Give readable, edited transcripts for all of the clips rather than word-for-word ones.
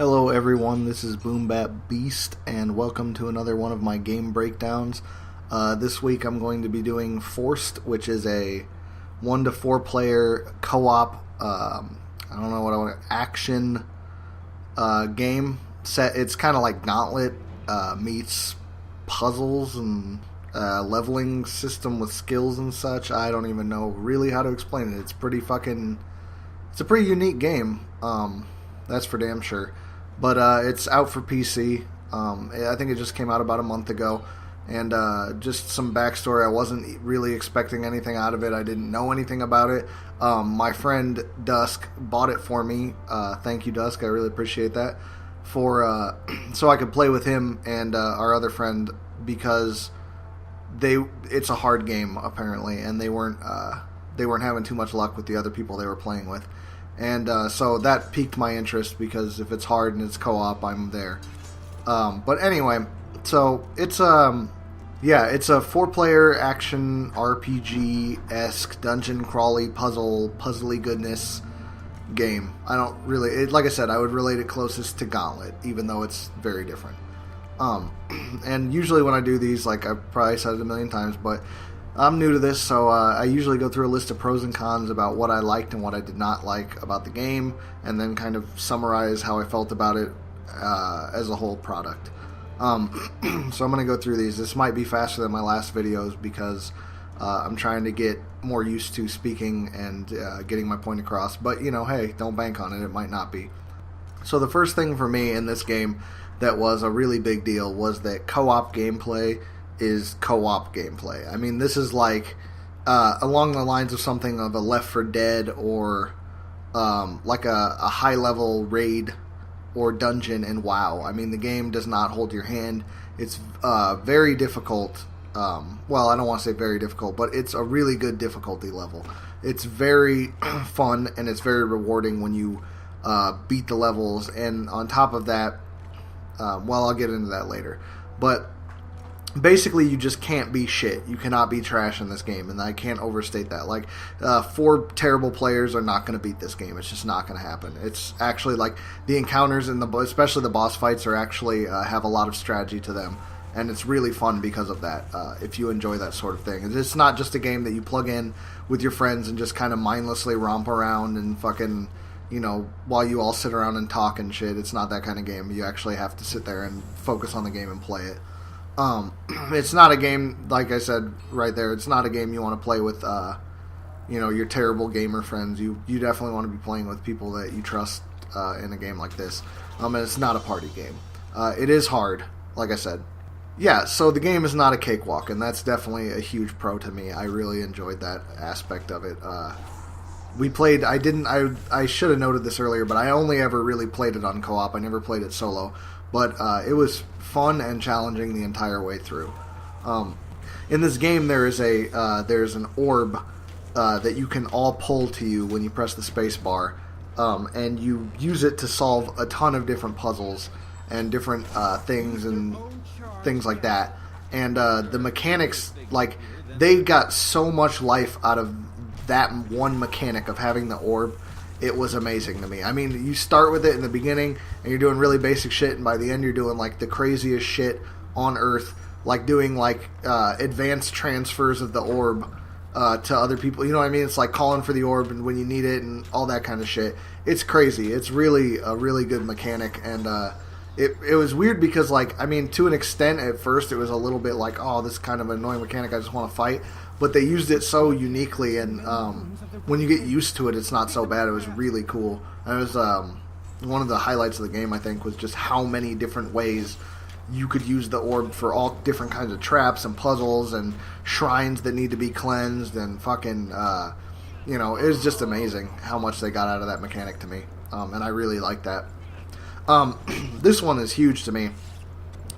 Hello everyone, this is Boombat Beast, and welcome to another one of my game breakdowns. This week I'm going to be doing Forced, which is a 1 to 4 player co-op, action game set. It's kind of like Gauntlet meets puzzles and leveling system with skills and such. I don't even know really how to explain it. It's a pretty unique game. That's for damn sure. But it's out for PC. I think it just came out about a month ago. And just some backstory, I wasn't really expecting anything out of it. I didn't know anything about it. My friend Dusk bought it for me. Thank you, Dusk. I really appreciate that. So I could play with him and our other friend, because it's a hard game apparently, and they weren't having too much luck with the other people they were playing with. And so that piqued my interest, because if it's hard and it's co-op, I'm there. But anyway, so it's a 4-player action RPG-esque dungeon crawly puzzly goodness game. I don't really, like I said, I would relate it closest to Gauntlet, even though it's very different. And usually when I do these, like I've probably said it a million times, but I'm new to this, so I usually go through a list of pros and cons about what I liked and what I did not like about the game, and then kind of summarize how I felt about it as a whole product. So I'm going to go through these. This might be faster than my last videos, because I'm trying to get more used to speaking and getting my point across. But, hey, don't bank on it. It might not be. So the first thing for me in this game that was a really big deal was that co-op gameplay is co-op gameplay. I mean, this is like along the lines of something of a Left 4 Dead, or like a high-level raid or dungeon in WoW. I mean, the game does not hold your hand. It's very difficult. Well, I don't want to say very difficult, but it's a really good difficulty level. It's very fun, and it's very rewarding when you beat the levels. And on top of that, I'll get into that later. But basically, you just can't be shit. You cannot be trash in this game, and I can't overstate that. Like, 4 terrible players are not going to beat this game. It's just not going to happen. It's actually, like, the encounters, especially the boss fights, are actually have a lot of strategy to them, and it's really fun because of that, if you enjoy that sort of thing. It's not just a game that you plug in with your friends and just kind of mindlessly romp around and fucking, while you all sit around and talk and shit. It's not that kind of game. You actually have to sit there and focus on the game and play it. It's not a game, like I said right there, it's not a game you want to play with, your terrible gamer friends. You definitely want to be playing with people that you trust in a game like this. And it's not a party game. It is hard, like I said. Yeah, so the game is not a cakewalk, and that's definitely a huge pro to me. I really enjoyed that aspect of it. I should have noted this earlier, but I only ever really played it on co-op. I never played it solo. But it was fun and challenging the entire way through. In this game, there's an orb that you can all pull to you when you press the space bar, and you use it to solve a ton of different puzzles and different things and things like that. And the mechanics, like, they got so much life out of that one mechanic of having the orb. It was amazing to me. I mean, you start with it in the beginning, and you're doing really basic shit, and by the end you're doing, like, the craziest shit on Earth, like doing, like, advanced transfers of the orb to other people. You know what I mean? It's like calling for the orb and when you need it and all that kind of shit. It's crazy. It's really a really good mechanic, and it was weird because, like, I mean, to an extent at first it was a little bit like, oh, this is kind of an annoying mechanic, I just want to fight. But they used it so uniquely, and when you get used to it, it's not so bad. It was really cool. And it was one of the highlights of the game, I think, was just how many different ways you could use the orb for all different kinds of traps and puzzles and shrines that need to be cleansed, and fucking, it was just amazing how much they got out of that mechanic to me. And I really like that. This one is huge to me.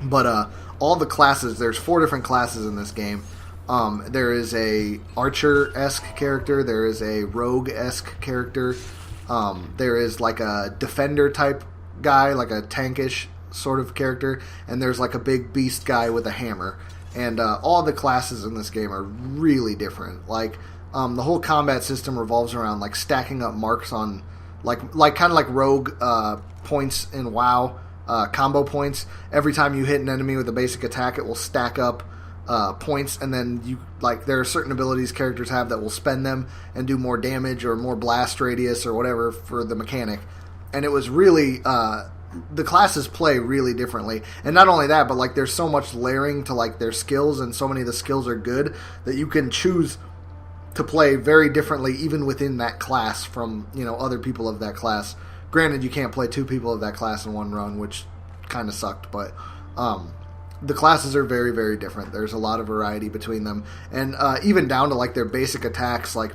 But all the classes, there's 4 different classes in this game. There is a archer-esque character, there is a rogue-esque character, there is like a defender-type guy, like a tankish sort of character, and there's like a big beast guy with a hammer. And all the classes in this game are really different. Like, the whole combat system revolves around, like, stacking up marks on like kind of like rogue points in WoW, combo points. Every time you hit an enemy with a basic attack, it will stack up points, and then there are certain abilities characters have that will spend them and do more damage or more blast radius or whatever for the mechanic. And it was really the classes play really differently, and not only that, but like there's so much layering to like their skills, and so many of the skills are good that you can choose to play very differently even within that class from other people of that class. Granted, you can't play two people of that class in one run, which kind of sucked, but the classes are very, very different. There's a lot of variety between them, and even down to like their basic attacks. Like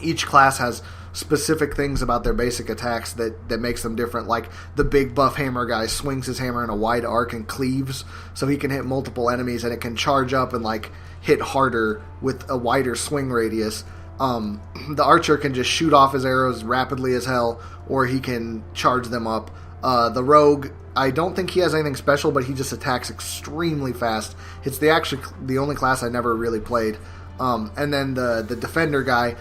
each class has specific things about their basic attacks that makes them different. Like the big buff hammer guy swings his hammer in a wide arc and cleaves, so he can hit multiple enemies, and it can charge up and like hit harder with a wider swing radius. The archer can just shoot off his arrows rapidly as hell, or he can charge them up. The rogue, I don't think he has anything special, but he just attacks extremely fast. It's the only class I never really played. And then the defender guy,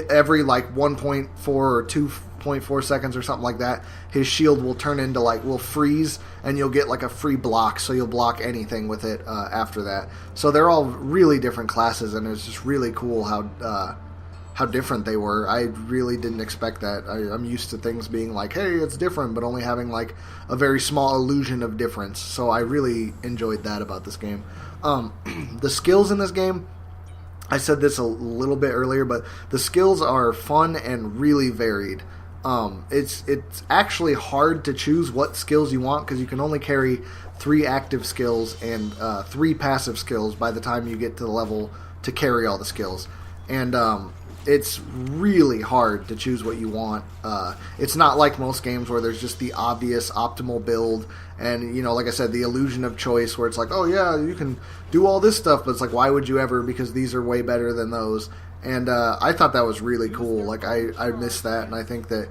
every like 1.4 or 2.4 seconds or something like that, his shield will turn into will freeze, and you'll get like a free block, so you'll block anything with it after that. So they're all really different classes, and it's just really cool how different they were. I really didn't expect that. I'm used to things being like, hey, it's different, but only having like a very small illusion of difference. So I really enjoyed that about this game. The skills in this game, I said this a little bit earlier, but the skills are fun and really varied. It's actually hard to choose what skills you want, because you can only carry 3 active skills and 3 passive skills by the time you get to the level to carry all the skills. And it's really hard to choose what you want. It's not like most games where there's just the obvious optimal build, and like I said, the illusion of choice, where it's like, oh yeah, you can do all this stuff, but it's like, why would you ever, because these are way better than those. And I thought that was really cool. Like I missed that, and I think that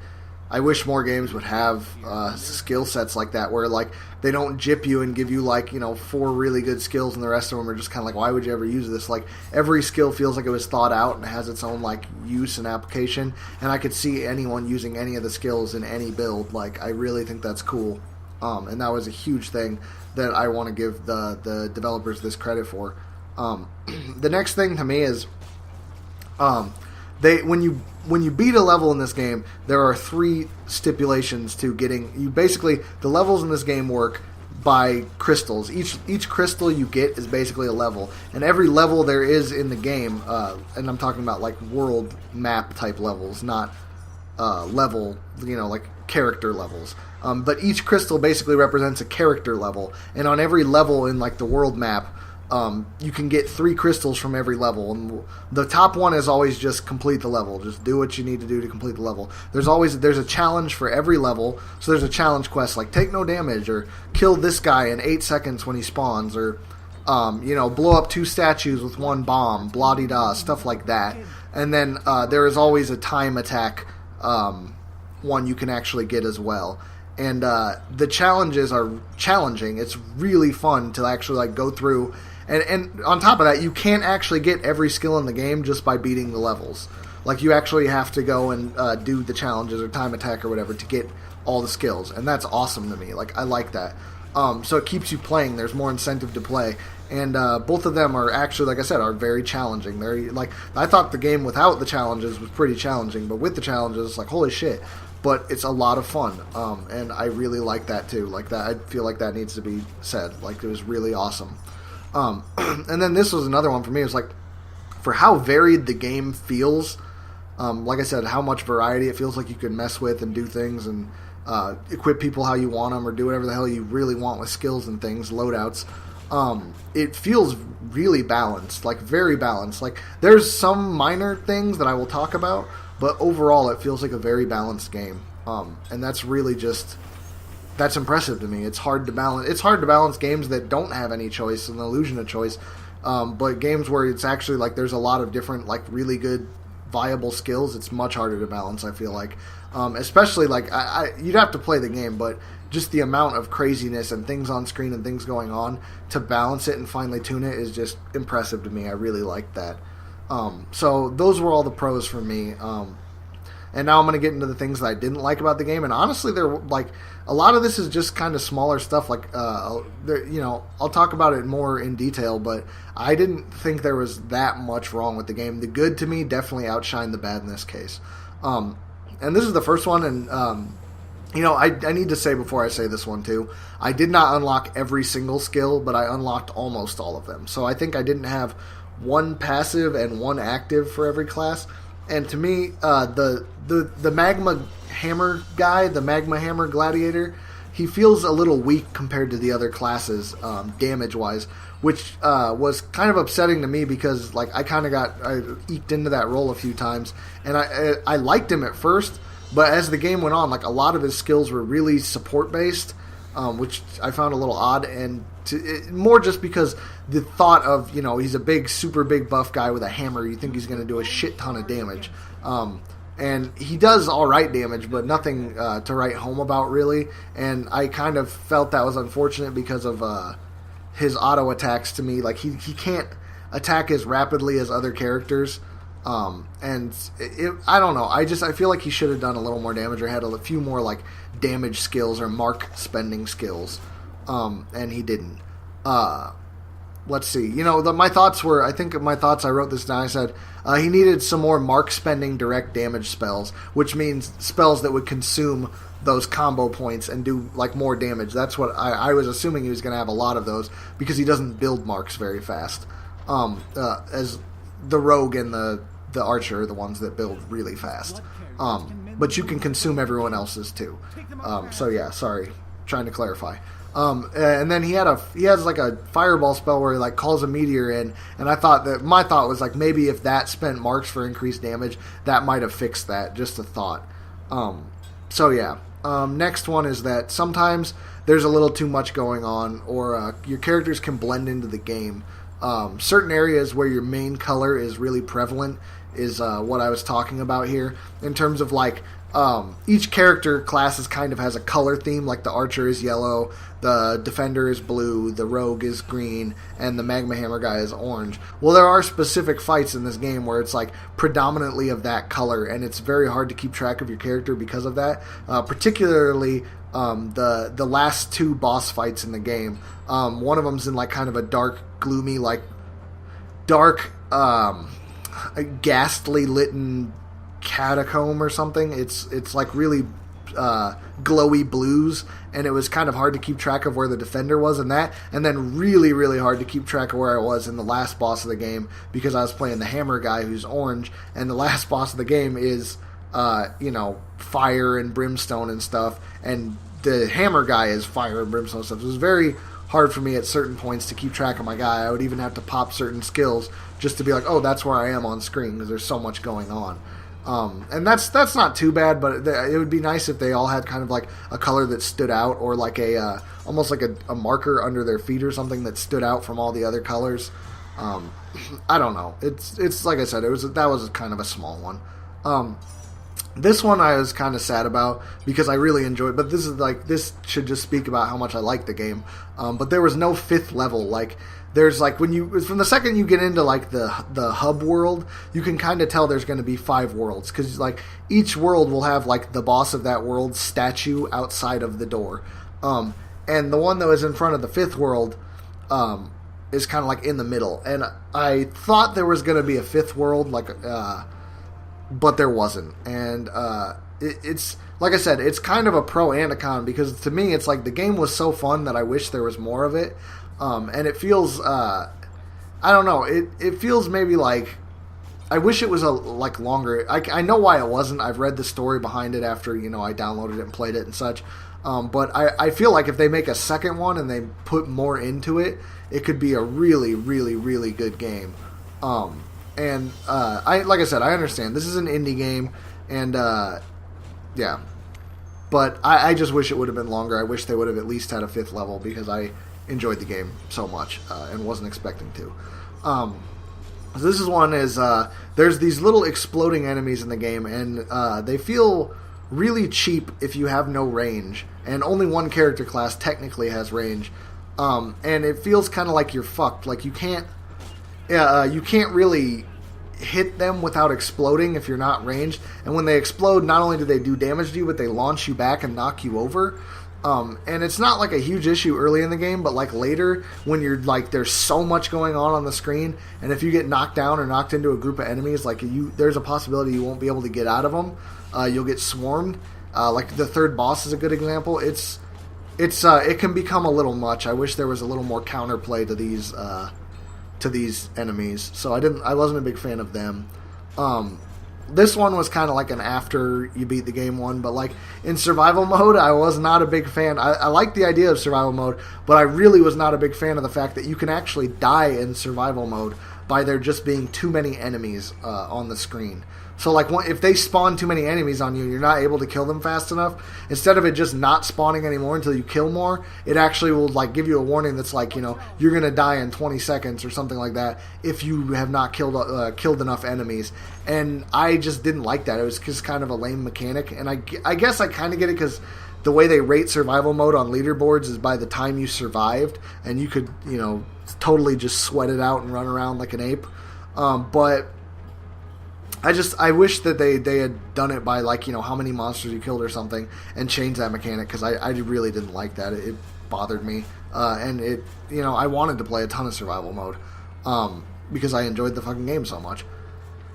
I wish more games would have skill sets like that, where like they don't gyp you and give you 4 really good skills, and the rest of them are just kind of like, why would you ever use this? Like every skill feels like it was thought out and has its own like use and application, and I could see anyone using any of the skills in any build. Like I really think that's cool, and that was a huge thing that I want to give the developers this credit for. The next thing to me is when you beat a level in this game, there are 3 stipulations to getting you. Basically, the levels in this game work by crystals. Each crystal you get is basically a level, and every level there is in the game, and I'm talking about like world map type levels, not level, like character levels. But each crystal basically represents a character level, and on every level in like the world map, you can get 3 crystals from every level, and the top one is always just complete the level. Just do what you need to do to complete the level. There's a challenge for every level, so there's a challenge quest like take no damage, or kill this guy in 8 seconds when he spawns, or blow up 2 statues with 1 bomb, blah-de-da, stuff like that. And then there is always a time attack one you can actually get as well. And the challenges are challenging. It's really fun to actually like go through. And on top of that, you can't actually get every skill in the game just by beating the levels. Like, you actually have to go and do the challenges or time attack or whatever to get all the skills. And that's awesome to me. Like, I like that. So it keeps you playing. There's more incentive to play. And both of them are actually, like I said, are very challenging. I thought the game without the challenges was pretty challenging, but with the challenges, it's like, holy shit. But it's a lot of fun, and I really like that too. Like that, I feel like that needs to be said. Like, it was really awesome. And then this was another one for me. It was like, for how varied the game feels. Like I said, how much variety it feels like you can mess with and do things and equip people how you want them, or do whatever the hell you really want with skills and things, loadouts. It feels really balanced, like very balanced. Like, there's some minor things that I will talk about, but overall it feels like a very balanced game. And that's really that's impressive to me. It's hard to balance games that don't have any choice, an illusion of choice. But games where it's actually like there's a lot of different like really good viable skills, it's much harder to balance, I feel like. Especially like you'd have to play the game, but just the amount of craziness and things on screen and things going on to balance it and finally tune it is just impressive to me. I really like that. So those were all the pros for me. and now I'm going to get into the things that I didn't like about the game. And honestly, they're like a lot of this is just kind of smaller stuff. Like, I'll talk about it more in detail, but I didn't think there was that much wrong with the game. The good to me definitely outshined the bad in this case. And this is the first one, and I need to say before I say this one too, I did not unlock every single skill, but I unlocked almost all of them. So I think I didn't have one passive and one active for every class. And to me, the magma hammer guy, the magma hammer gladiator, he feels a little weak compared to the other classes, damage-wise, which was kind of upsetting to me because like I eked into that role a few times, and I liked him at first. But as the game went on, like a lot of his skills were really support based, which I found a little odd, and more just because the thought of he's a super big buff guy with a hammer, you think he's going to do a shit ton of damage, and he does all right damage, but nothing to write home about really. And I kind of felt that was unfortunate because of his auto attacks. To me, like he can't attack as rapidly as other characters. I don't know. I feel like he should have done a little more damage or had a few more like damage skills or mark spending skills. And he didn't. Let's see. My thoughts were, I wrote this down. I said, he needed some more mark spending direct damage spells, which means spells that would consume those combo points and do like more damage. That's what I was assuming he was going to have a lot of those because he doesn't build marks very fast. As the rogue and the archer are the ones that build really fast. But you can consume everyone else's too. So yeah, sorry, trying to clarify. And then he has like a fireball spell where he like calls a meteor in, and my thought was like maybe if that spent marks for increased damage, that might have fixed that. Just a thought. So yeah. Next one is that sometimes there's a little too much going on, or your characters can blend into the game. Certain areas where your main color is really prevalent is what I was talking about here, in terms of like each character class kind of has a color theme. Like the archer is yellow, the defender is blue, the rogue is green, and the magma hammer guy is orange. Well, there are specific fights in this game where it's like predominantly of that color, and it's very hard to keep track of your character because of that. Particularly the last two boss fights in the game. One of them's in like kind of a dark, gloomy, like dark, ghastly litten catacomb or something. It's like really glowy blues, and it was kind of hard to keep track of where the defender was in that, and then really, really hard to keep track of where I was in the last boss of the game because I was playing the hammer guy who's orange, and the last boss of the game is fire and brimstone and stuff, and the hammer guy is fire and brimstone and stuff. It was very hard for me at certain points to keep track of my guy. I would even have to pop certain skills just to be like, oh, that's where I am on screen, because there's so much going on. And that's not too bad, but it would be nice if they all had kind of like a color that stood out, or like almost like a marker under their feet or something that stood out from all the other colors. I don't know. It's like I said, that was kind of a small one. This one I was kind of sad about because I really enjoyed, but this should just speak about how much I like the game. But there was no fifth level. Like there's like from the second you get into like the hub world, you can kind of tell there's going to be 5 worlds, because like each world will have like the boss of that world's statue outside of the door. And the one that was in front of the 5th world is kind of like in the middle. And I thought there was going to be a 5th world, but there wasn't. And it's like I said, it's kind of a pro and a con, because to me it's like the game was so fun that I wish there was more of it. And it feels I don't know, it feels maybe like I wish it was longer. I know why it wasn't. I've read the story behind it after I downloaded it and played it and such. But I feel like if they make a second one and they put more into it, it could be a really, really, really good game. And like I said, I understand this is an indie game, and yeah, but I just wish it would have been longer. I wish they would have at least had a 5th level, because I enjoyed the game so much and wasn't expecting to. So this is there's these little exploding enemies in the game, and they feel really cheap if you have no range, and only one character class technically has range, and it feels kind of like you're fucked. Like you can't really hit them without exploding if you're not ranged. And when they explode, not only do they do damage to you, but they launch you back and knock you over. And it's not like a huge issue early in the game, but like later when you're like there's so much going on the screen, and if you get knocked down or knocked into a group of enemies, like there's a possibility you won't be able to get out of them. You'll get swarmed. Like the third boss is a good example. It can become a little much. I wish there was a little more counterplay to these enemies. So I wasn't a big fan of them. This one was kind of like an after you beat the game one, but like in survival mode, I was not a big fan. I like the idea of survival mode, but I really was not a big fan of the fact that you can actually die in survival mode by there just being too many enemies on the screen. So like if they spawn too many enemies on you, you're not able to kill them fast enough. Instead of it just not spawning anymore until you kill more, it actually will like give you a warning that's like, you're gonna die in 20 seconds or something like that if you have not killed enough enemies. And I just didn't like that. It was just kind of a lame mechanic. And I guess I kind of get it because the way they rate survival mode on leaderboards is by the time you survived, and you could totally just sweat it out and run around like an ape. But I wish that they had done it by like how many monsters you killed or something and changed that mechanic, because I really didn't like that. It bothered me, and I wanted to play a ton of survival mode because I enjoyed the fucking game so much.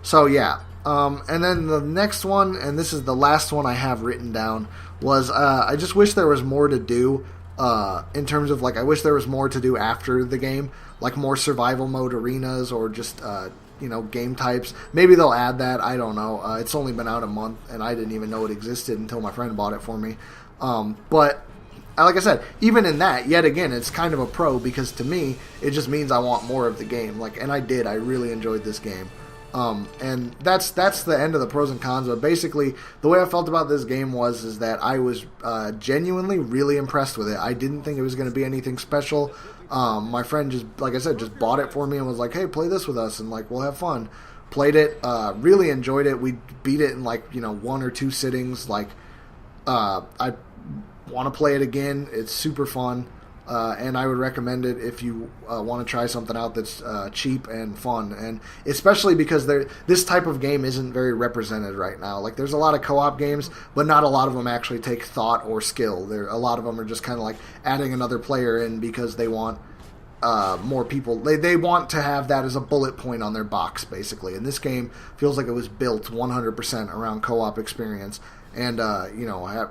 So yeah, and then the next one, and this is the last one I have written down, was I just wish there was more to do in terms of like I wish there was more to do after the game, like more survival mode arenas or just game types. Maybe they'll add that. I don't know. It's only been out a month, and I didn't even know it existed until my friend bought it for me. But like I said, even in that, yet again, it's kind of a pro, because to me, it just means I want more of the game. And I did. I really enjoyed this game. And that's the end of the pros and cons. But basically, the way I felt about this game is that I was genuinely really impressed with it. I didn't think it was going to be anything special. My friend just bought it for me and was like, hey, play this with us, and like, we'll have fun. Played it, really enjoyed it. We beat it in like, 1 or 2 sittings. Like, I want to play it again. It's super fun. And I would recommend it if you want to try something out that's cheap and fun, and especially because this type of game isn't very represented right now. Like, there's a lot of co-op games, but not a lot of them actually take thought or skill. A lot of them are just kind of like adding another player in because they want more people. They want to have that as a bullet point on their box, basically. And this game feels like it was built 100% around co-op experience. And,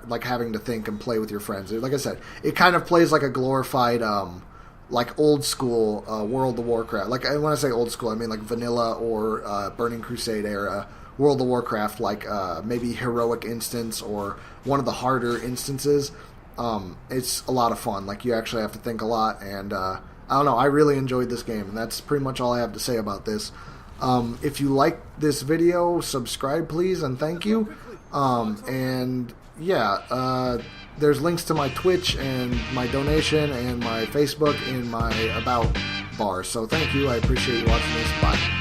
like having to think and play with your friends. Like I said, it kind of plays like a glorified, like old school World of Warcraft. Like, when I say old school, I mean like vanilla or Burning Crusade era World of Warcraft, like maybe Heroic Instance or one of the harder instances. It's a lot of fun. Like, you actually have to think a lot. And, I don't know, I really enjoyed this game. And that's pretty much all I have to say about this. If you like this video, subscribe please, and thank you. And yeah, there's links to my Twitch and my donation and my Facebook in my About bar. So thank you. I appreciate you watching this. Bye.